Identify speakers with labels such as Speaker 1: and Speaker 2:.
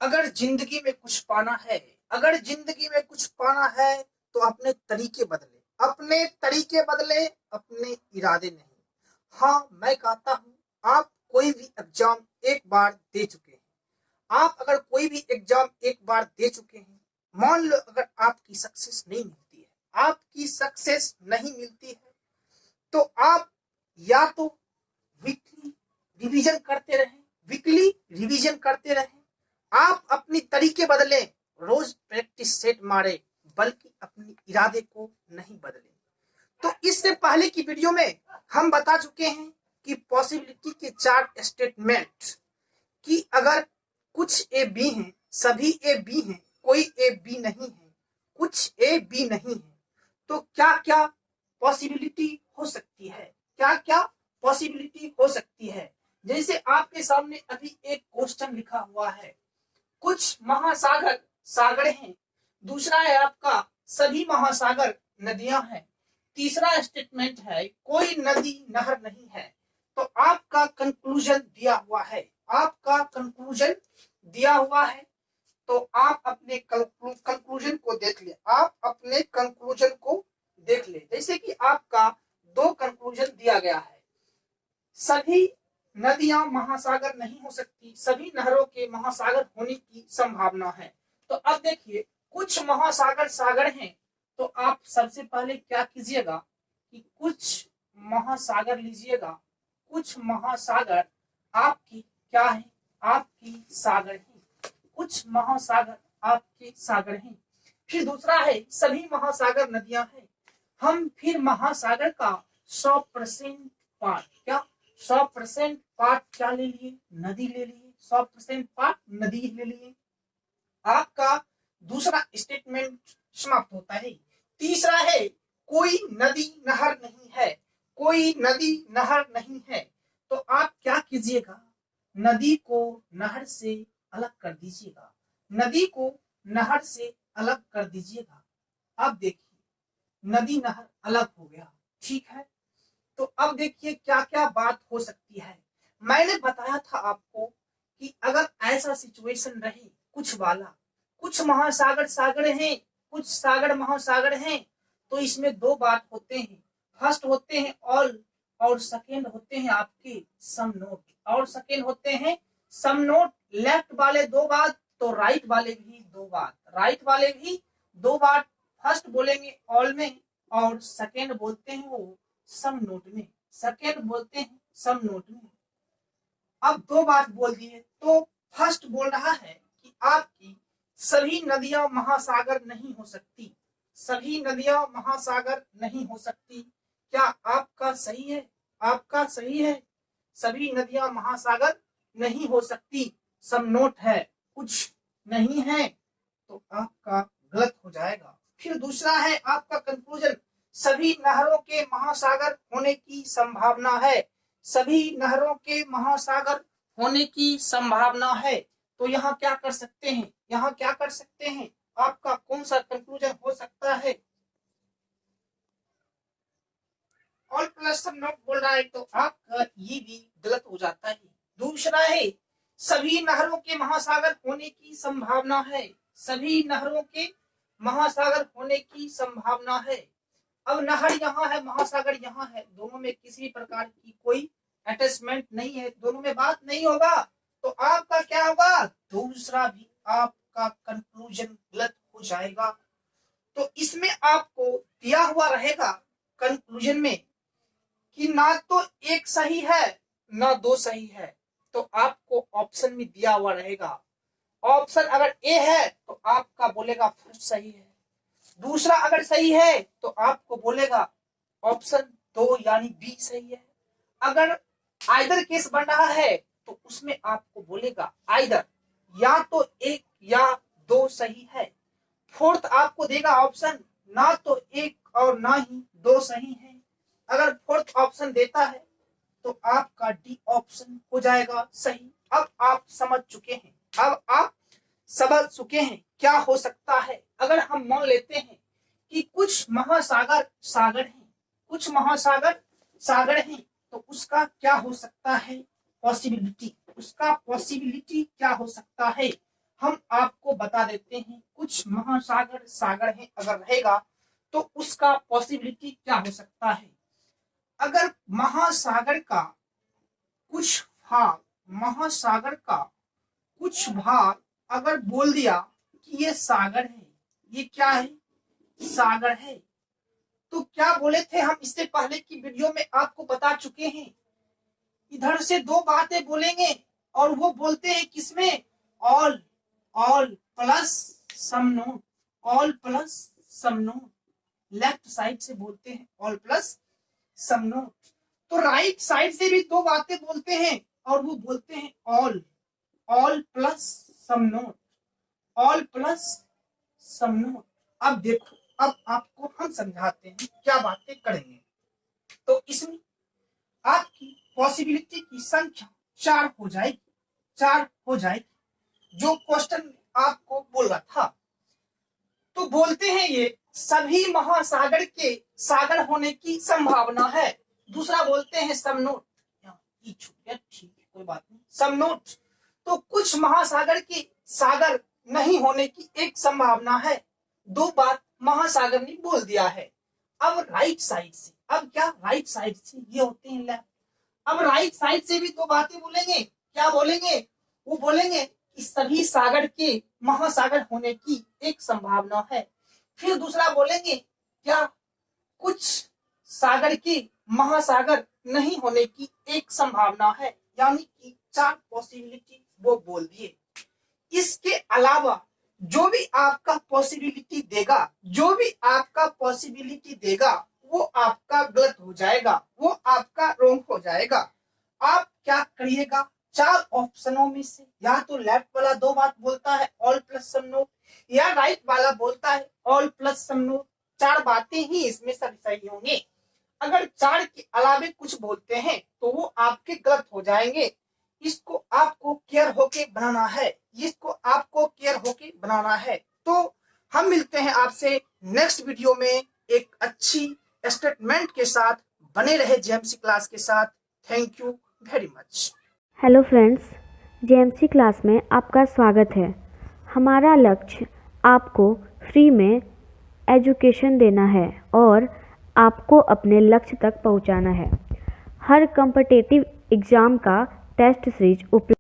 Speaker 1: अगर जिंदगी में कुछ पाना है, अगर जिंदगी में कुछ पाना है तो अपने तरीके बदले, अपने तरीके बदले, अपने इरादे नहीं। हाँ, मैं कहता हूँ, आप कोई भी एग्जाम एक बार दे चुके हैं, आप अगर कोई भी एग्जाम एक बार दे चुके हैं, मान लो अगर आपकी सक्सेस नहीं मिलती है, आपकी सक्सेस नहीं मिलती है, तो आप या तो वीकली रिवीजन करते रहें, वीकली रिवीजन करते रहें, आप अपनी तरीके बदलें, रोज प्रैक्टिस सेट मारे, बल्कि अपने इरादे को नहीं बदलें। तो इससे पहले की वीडियो में हम बता चुके हैं कि पॉसिबिलिटी के 4 स्टेटमेंट, कि अगर कुछ ए बी हैं, सभी ए बी हैं, कोई ए बी नहीं है, कुछ ए बी नहीं है, तो क्या क्या पॉसिबिलिटी हो सकती है, क्या क्या पॉसिबिलिटी हो सकती है। जैसे आपके सामने अभी एक क्वेश्चन लिखा हुआ है, कुछ महासागर सागर हैं, दूसरा है आपका सभी महासागर नदियां हैं, तीसरा स्टेटमेंट है कोई नदी नहर नहीं है। तो आपका कंक्लूजन दिया हुआ है, आपका कंक्लूजन दिया हुआ है, तो आप अपने कंक्लूजन को देख ले, आप अपने कंक्लूजन को देख ले। जैसे कि आपका 2 कंक्लूजन दिया गया है, सभी नदियां महासागर नहीं हो सकती, सभी नहरों के महासागर होने की संभावना है। तो अब देखिए, कुछ महासागर सागर हैं, तो आप सबसे पहले क्या कीजिएगा कि कुछ महासागर लीजिएगा, कुछ महासागर आपकी क्या है, आपकी सागर है, कुछ महासागर आपके सागर हैं। फिर दूसरा है सभी महासागर नदियां हैं, हम फिर महासागर का 100% पार्ट, क्या 100% पार्ट क्या ले लिए, नदी ले लिए, 100% पार्ट नदी ले लिए। आपका दूसरा स्टेटमेंट समाप्त होता है। तीसरा है कोई नदी नहर नहीं है, कोई नदी नहर नहीं है, तो आप क्या कीजिएगा, नदी को नहर से अलग कर दीजिएगा, नदी को नहर से अलग कर दीजिएगा। अब देखिए, नदी नहर अलग हो गया, ठीक है। तो अब देखिए क्या क्या बात हो सकती है। मैंने बताया था आपको कि अगर ऐसा सिचुएशन रहे कुछ वाला, कुछ महासागर सागर हैं, कुछ सागर महासागर हैं, तो इसमें 2 बात होते हैं। फर्स्ट होते हैं ऑल, और सेकेंड होते हैं आपके सम नोट, और सेकेंड होते हैं सम नोट। लेफ्ट वाले 2 बात तो राइट वाले भी 2 बात, राइट वाले भी 2 बात। फर्स्ट बोलेंगे ऑल में, और सेकेंड बोलते हैं वो सम नोट में, सेकेंड बोलते हैं सम नोट में। अब 2 बात बोल दिए, तो फर्स्ट बोल रहा है कि आपकी सभी नदियां महासागर नहीं हो सकती, सभी नदियां महासागर नहीं हो सकती। क्या आपका सही है, आपका सही है, सभी नदियां महासागर नहीं हो सकती, सम नोट है, कुछ नहीं है, तो आपका गलत हो जाएगा। फिर दूसरा है आपका कंक्लूजन, सभी नहरों के महासागर होने की संभावना है, सभी नहरों के महासागर होने की संभावना है। तो यहाँ क्या कर सकते हैं, यहाँ क्या कर सकते हैं, आपका कौन सा कंक्लूजन हो सकता है, ऑल प्लस सम नॉट बोल रहा है, तो आपका ये भी गलत हो जाता है। दूसरा है सभी नहरों के महासागर होने की संभावना है, सभी नहरों के महासागर होने की संभावना है। अब नहर यहाँ है, महासागर यहाँ है, दोनों में किसी प्रकार की कोई अटैचमेंट नहीं है, दोनों में बात नहीं होगा, तो आपका क्या होगा, दूसरा भी आपका कंक्लूजन गलत हो जाएगा। तो इसमें आपको दिया हुआ रहेगा कंक्लूजन में कि ना तो एक सही है ना 2 सही है, तो आपको ऑप्शन में दिया हुआ रहेगा, ऑप्शन अगर ए है तो आपका बोलेगा फर्स्ट सही है, दूसरा अगर सही है तो आपको बोलेगा ऑप्शन 2 यानी बी सही है। अगर आइदर केस बन रहा है तो उसमें आपको बोलेगा आइदर, या तो 1 या 2 सही है। फोर्थ आपको देगा ऑप्शन ना तो 1 और ना ही 2 सही है। अगर फोर्थ ऑप्शन देता है तो आपका डी ऑप्शन हो जाएगा सही। अब आप समझ चुके हैं, अब आप समझ चुके हैं क्या हो सकता है। अगर हम मान लेते हैं कि कुछ महासागर सागर हैं, कुछ महासागर सागर हैं, तो उसका क्या हो सकता है पॉसिबिलिटी, उसका पॉसिबिलिटी क्या हो सकता है। हम आपको बता देते हैं कुछ महासागर सागर है, अगर रहेगा तो उसका पॉसिबिलिटी क्या हो सकता है। अगर महासागर का कुछ भाग महासागर का कुछ भाग अगर बोल दिया कि ये सागर है, ये क्या है, सागर है, तो क्या बोले थे हम इससे पहले की वीडियो में आपको बता चुके हैं। इधर से दो बातें बोलेंगे और वो बोलते हैं किसमें, ऑल ऑल प्लस सम नोट, ऑल प्लस सम नोट। लेफ्ट साइड से बोलते हैं ऑल प्लस सम नोट, तो राइट साइड से भी दो बातें बोलते हैं और वो बोलते हैं ऑल ऑल प्लस सम नोट, ऑल प्लस सम नोट। अब देखो, अब आपको हम समझाते हैं क्या बातें करेंगे। तो इसमें आपकी पॉसिबिलिटी की संख्या 4 हो जाएगी, 4 हो जाएगी जो क्वेश्चन आपको बोला था। तो बोलते हैं ये सभी महासागर के सागर होने की संभावना है। दूसरा बोलते हैं सम नोट, ठीक है कोई बात नहीं, सम नोट। तो कुछ महासागर के सागर नहीं होने की एक संभावना है। दो बात महासागर ने बोल दिया है। अब राइट साइड से, अब क्या राइट साइड से ये होते हैं लेफ्ट, अब राइट साइड से भी दो बातें बोलेंगे। क्या बोलेंगे, वो बोलेंगे कि सभी सागर के महासागर होने की एक संभावना है। फिर दूसरा बोलेंगे क्या, कुछ सागर के महासागर नहीं होने की एक संभावना है, यानी कि 4 पॉसिबिलिटी वो बोल दिए। इसके अलावा जो भी आपका पॉसिबिलिटी देगा, जो भी आपका पॉसिबिलिटी देगा वो आपका गलत हो जाएगा, वो आपका रॉन्ग हो जाएगा। आप क्या करिएगा, 4 ऑप्शनों में से या तो लेफ्ट वाला दो बात बोलता है ऑल प्लस सम नोट, या राइट वाला बोलता है ऑल प्लस सम नोट। 4 बातें ही इसमें सब सही होंगे। अगर 4 के अलावे कुछ बोलते हैं तो वो आपके गलत हो जाएंगे। इसको आपको केयर होके बनाना है, इसको आपको केयर होके बनाना है। तो हम मिलते हैं आपसे नेक्स्ट वीडियो में एक अच्छी स्टेटमेंट के साथ। बने रहे जेएमसी क्लास के साथ। Thank you very much.
Speaker 2: Hello friends, JMC class में आपका स्वागत है। हमारा लक्ष्य आपको फ्री में एजुकेशन देना है और आपको अपने लक्ष्य तक पहुंचाना है। हर कॉम्पिटिटिव एग्ज़ाम का टेस्ट सीरीज उपलब्ध